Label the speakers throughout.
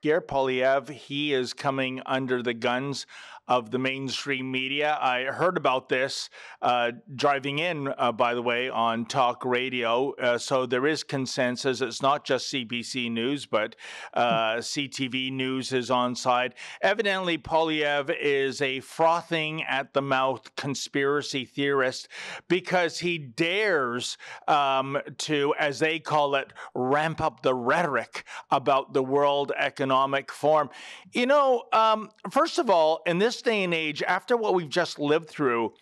Speaker 1: Pierre Poilievre, he is coming under the guns of the mainstream media. I heard about this driving in, by the way, on talk radio. So there is consensus. It's not just CBC News, but CTV News is on side. Evidently, Poilievre is a frothing at the mouth conspiracy theorist because he dares to, as they call it, ramp up the rhetoric about the World Economic Forum. You know, first of all, in this day and age, after what we've just lived through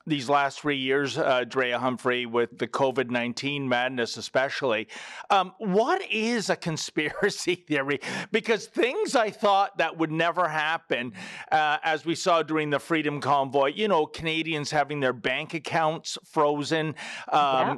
Speaker 1: these last 3 years, Drea Humphrey, with the COVID-19 madness especially, what is a conspiracy theory? Because things I thought that would never happen, as we saw during the Freedom Convoy, you know, Canadians having their bank accounts frozen,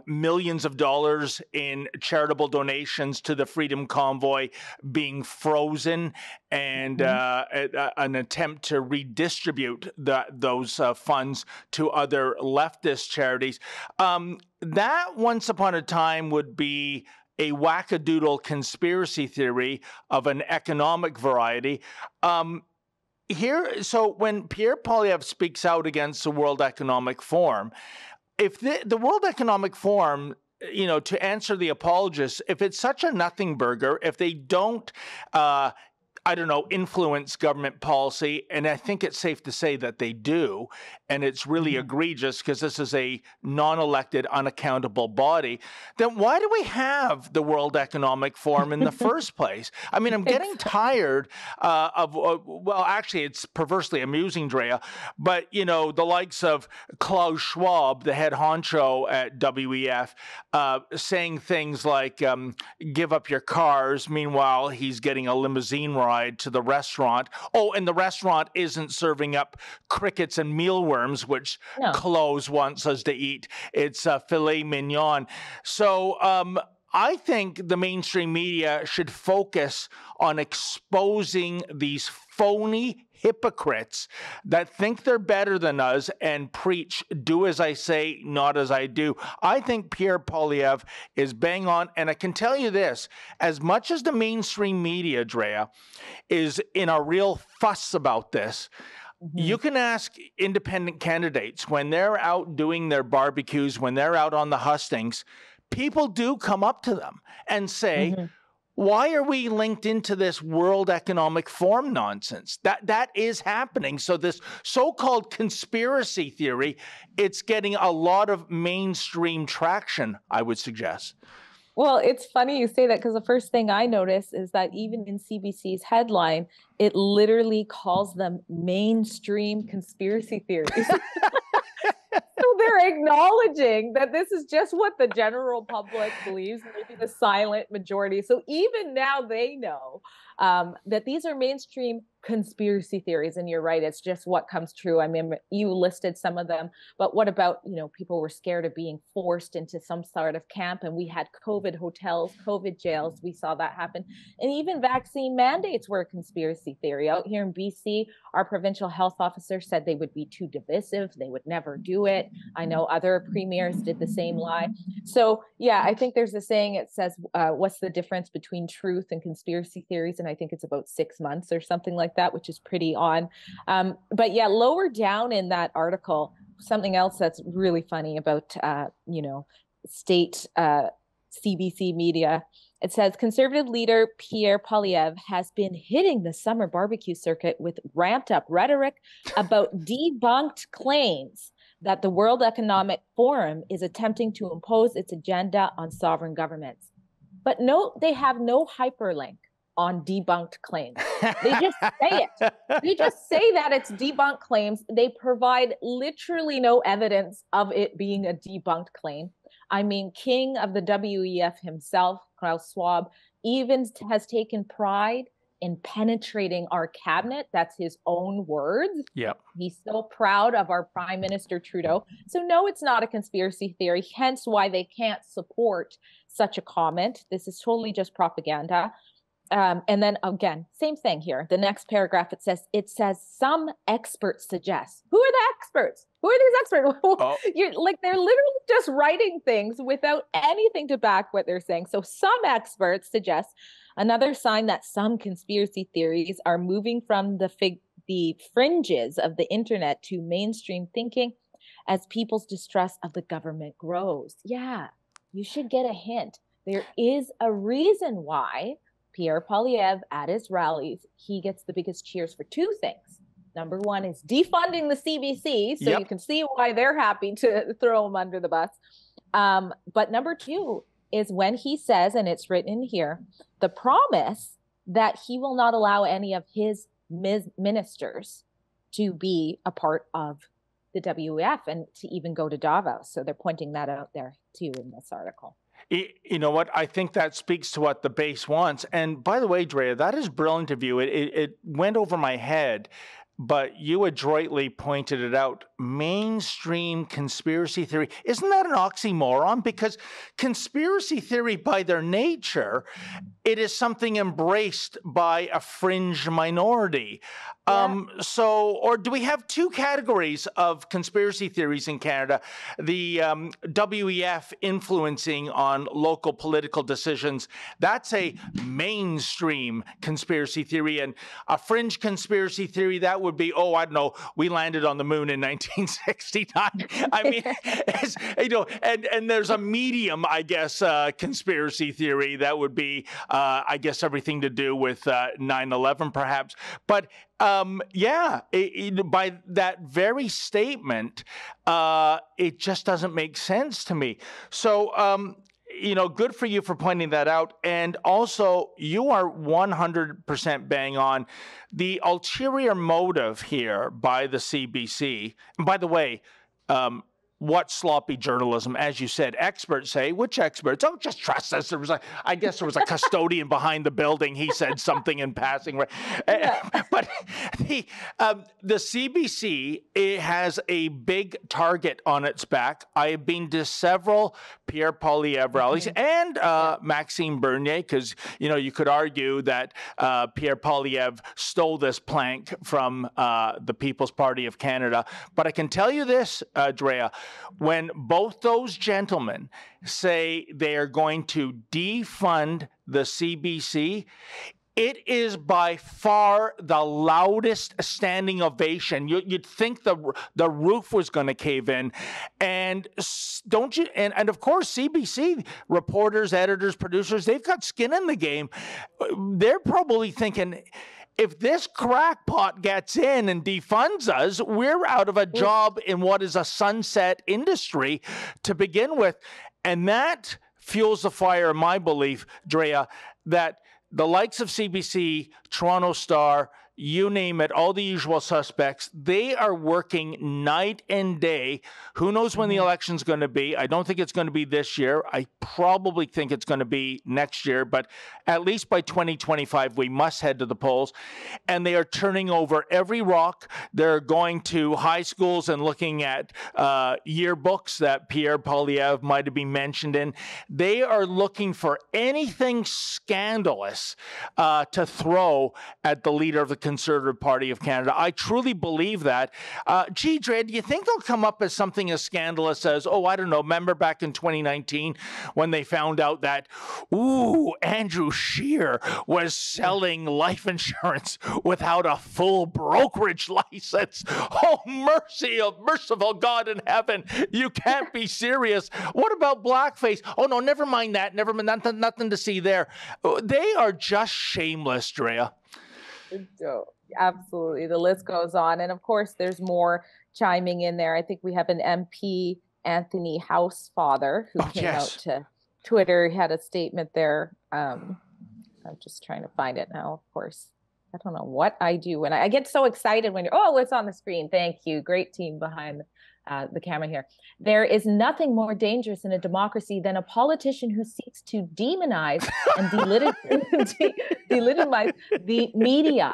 Speaker 1: millions of dollars in charitable donations to the Freedom Convoy being frozen, and an attempt to redistribute those funds to other leftist charities. That once upon a time would be a wackadoodle conspiracy theory of an economic variety. So when Pierre Poilievre speaks out against the World Economic Forum, if the World Economic Forum, you know, to answer the apologists, if it's such a nothing burger, if they don't influence government policy, and I think it's safe to say that they do, and it's really egregious because this is a non-elected, unaccountable body, then why do we have the World Economic Forum in the first place? I mean, I'm getting tired actually, it's perversely amusing, Drea, but, you know, the likes of Klaus Schwab, the head honcho at WEF, saying things like, give up your cars, meanwhile, he's getting a limousine ride to the restaurant. Oh, and the restaurant isn't serving up crickets and mealworms, which Close wants us to eat. It's filet mignon. So I think the mainstream media should focus on exposing these phony hypocrites that think they're better than us and preach, do as I say, not as I do. I think Pierre Poilievre is bang on. And I can tell you this, as much as the mainstream media, Drea, is in a real fuss about this, you can ask independent candidates when they're out doing their barbecues, when they're out on the hustings, people do come up to them and say, why are we linked into this World Economic Forum nonsense? That is happening. So this so-called conspiracy theory, it's getting a lot of mainstream traction, I would suggest.
Speaker 2: Well, it's funny you say that because the first thing I notice is that even in CBC's headline, it literally calls them mainstream conspiracy theories. So they're acknowledging that this is just what the general public believes, maybe the silent majority. So even now they know that these are mainstream conspiracy theories. And you're right, it's just what comes true. I mean, you listed some of them, but what about, you know, people were scared of being forced into some sort of camp, and we had COVID hotels, COVID jails. We saw that happen. And even vaccine mandates were a conspiracy theory. Out here in BC, our provincial health officer said they would be too divisive. They would never do it. I know other premiers did the same lie. So yeah, I think there's a saying, it says, what's the difference between truth and conspiracy theories? And I think it's about 6 months or something like that, which is pretty on. But yeah, lower down in that article, something else that's really funny about, state CBC media. It says Conservative leader Pierre Poilievre has been hitting the summer barbecue circuit with ramped up rhetoric about debunked claims that the World Economic Forum is attempting to impose its agenda on sovereign governments. But note, they have no hyperlink on debunked claims. They just say it. They just say that it's debunked claims. They provide literally no evidence of it being a debunked claim. I mean, king of the WEF himself, Klaus Schwab, even has taken pride in penetrating our cabinet. That's his own words.
Speaker 1: Yep.
Speaker 2: He's so proud of our Prime Minister Trudeau. So no, it's not a conspiracy theory, hence why they can't support such a comment. This is totally just propaganda. And then again, same thing here. The next paragraph, it says some experts suggest. Who are the experts? Who are these experts?
Speaker 1: Oh.
Speaker 2: You're like, they're literally just writing things without anything to back what they're saying. So some experts suggest another sign that some conspiracy theories are moving from the fringes of the internet to mainstream thinking as people's distrust of the government grows. Yeah, you should get a hint. There is a reason why Pierre Poilievre at his rallies, he gets the biggest cheers for two things. Number one is defunding the CBC, so you can see why they're happy to throw him under the bus. But number two is when he says, and it's written in here, the promise that he will not allow any of his ministers to be a part of the WEF and to even go to Davos. So they're pointing that out there too in this article.
Speaker 1: You know what? I think that speaks to what the base wants. And by the way, Drea, that is brilliant of you. It went over my head, but you adroitly pointed it out. Mainstream conspiracy theory. Isn't that an oxymoron? Because conspiracy theory, by their nature, it is something embraced by a fringe minority. Or do we have two categories of conspiracy theories in Canada? The WEF influencing on local political decisions, that's a mainstream conspiracy theory. And a fringe conspiracy theory, that would be, oh, I don't know, we landed on the moon in 1969. I mean, and there's a medium, I guess, conspiracy theory that would be, I guess, everything to do with 9/11, perhaps. But by that very statement, it just doesn't make sense to me. So, good for you for pointing that out. And also, you are 100% bang on. The ulterior motive here by the CBC, and by the way, what sloppy journalism, as you said, experts say, which experts? Oh, just trust us. I guess there was a custodian behind the building. He said something in passing. Right? But the CBC, it has a big target on its back. I have been to several Pierre Poilievre rallies and Maxime Bernier, because, you could argue that Pierre Poilievre stole this plank from the People's Party of Canada. But I can tell you this, Drea, when both those gentlemen say they are going to defund the CBC, it is by far the loudest standing ovation. You'd think the roof was going to cave in. And don't you? And of course, CBC reporters, editors, producers, they've got skin in the game. They're probably thinking, if this crackpot gets in and defunds us, we're out of a job in what is a sunset industry to begin with. And that fuels the fire, in my belief, Drea, that the likes of CBC, Toronto Star, you name it, all the usual suspects, they are working night and day. Who knows when the election's going to be? I don't think it's going to be this year. I probably think it's going to be next year, but at least by 2025, we must head to the polls. And they are turning over every rock. They're going to high schools and looking at yearbooks that Pierre Poilievre might have been mentioned in. They are looking for anything scandalous to throw at the leader of the Conservative Party of Canada. I truly believe that. Drea, do you think they'll come up as something as scandalous as, I don't know, remember back in 2019 when they found out that, Andrew Scheer was selling life insurance without a full brokerage license? Oh, merciful God in heaven, you can't be serious. What about blackface? Oh, no, never mind that. Never mind, nothing to see there. They are just shameless, Drea.
Speaker 2: Absolutely. The list goes on. And of course, there's more chiming in there. I think we have an MP, Anthony Housefather, who came out to Twitter. He had a statement there. I'm just trying to find it now, of course. I don't know what I do when I get so excited when it's on the screen. Thank you. Great team behind the camera here. There is nothing more dangerous in a democracy than a politician who seeks to demonize and delegitimize the media.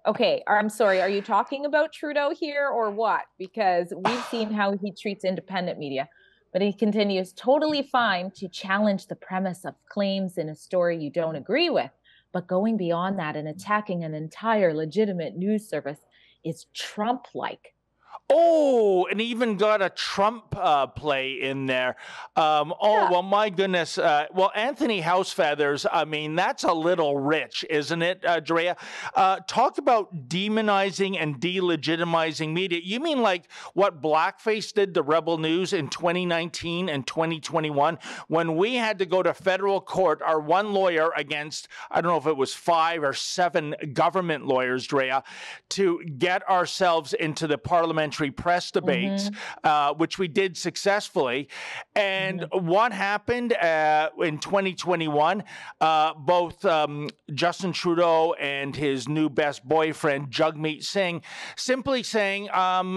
Speaker 2: Okay, I'm sorry. Are you talking about Trudeau here or what? Because we've seen how he treats independent media. But he continues, totally fine to challenge the premise of claims in a story you don't agree with. But going beyond that and attacking an entire legitimate news service is Trump-like.
Speaker 1: Oh, and even got a Trump play in there. Well, my goodness. Well, Anthony Housefeathers, I mean, that's a little rich, isn't it, Drea? Talk about demonizing and delegitimizing media. You mean like what Blackface did to Rebel News in 2019 and 2021 when we had to go to federal court, our one lawyer against, I don't know if it was 5 or 7 government lawyers, Drea, to get ourselves into the parliamentary press debates, which we did successfully. And what happened in 2021, both Justin Trudeau and his new best boyfriend, Jagmeet Singh, simply saying,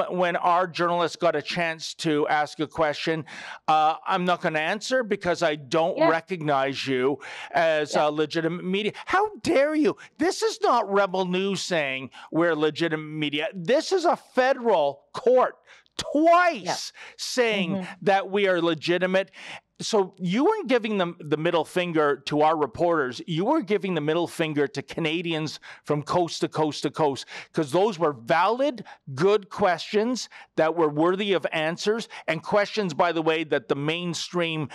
Speaker 1: when our journalists got a chance to ask a question, I'm not going to answer because I don't recognize you as legitimate media. How dare you? This is not Rebel News saying we're legitimate media. This is a federal court twice saying that we are legitimate. So you weren't giving them the middle finger to our reporters. You were giving the middle finger to Canadians from coast to coast to coast, because those were valid, good questions that were worthy of answers, and questions, by the way, that the mainstream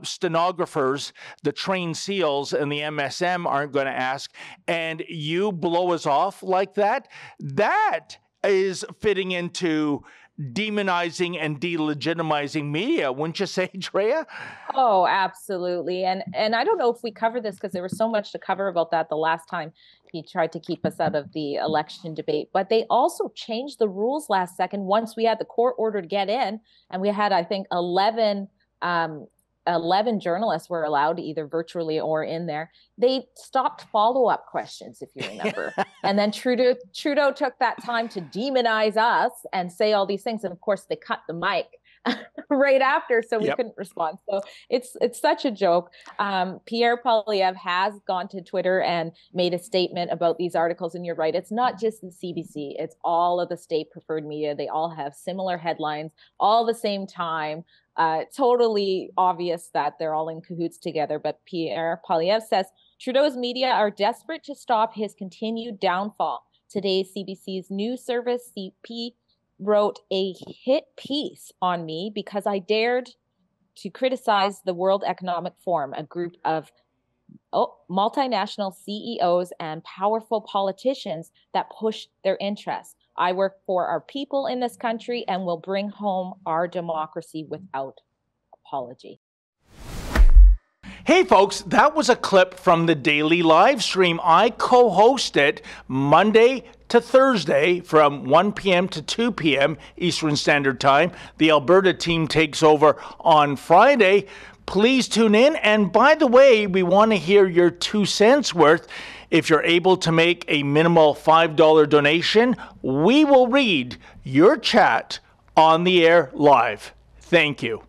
Speaker 1: stenographers, the trained SEALs and the MSM aren't going to ask. And you blow us off like that? That is fitting into demonizing and delegitimizing media, wouldn't you say, Drea?
Speaker 2: Oh, absolutely. And I don't know if we covered this because there was so much to cover about that the last time he tried to keep us out of the election debate. But they also changed the rules last second once we had the court order to get in, and we had, I think, 11 journalists were allowed either virtually or in there. They stopped follow-up questions, if you remember. And then Trudeau took that time to demonize us and say all these things. And of course, they cut the mic right after, so we couldn't respond. So it's such a joke. Pierre Poilievre has gone to Twitter and made a statement about these articles. And you're right, it's not just the CBC, it's all of the state preferred media. They all have similar headlines, all the same time. Totally obvious that they're all in cahoots together. But Pierre Poilievre says Trudeau's media are desperate to stop his continued downfall. Today, CBC's news service, CP, wrote a hit piece on me because I dared to criticize the World Economic Forum, a group of multinational CEOs and powerful politicians that push their interests. I work for our people in this country and will bring home our democracy without apology.
Speaker 1: Hey folks, that was a clip from the daily live stream. I co-host it Monday to Thursday from 1 p.m. to 2 p.m. Eastern Standard Time. The Alberta team takes over on Friday. Please tune in. And by the way, we want to hear your 2 cents worth. If you're able to make a minimal $5 donation, we will read your chat on the air live. Thank you.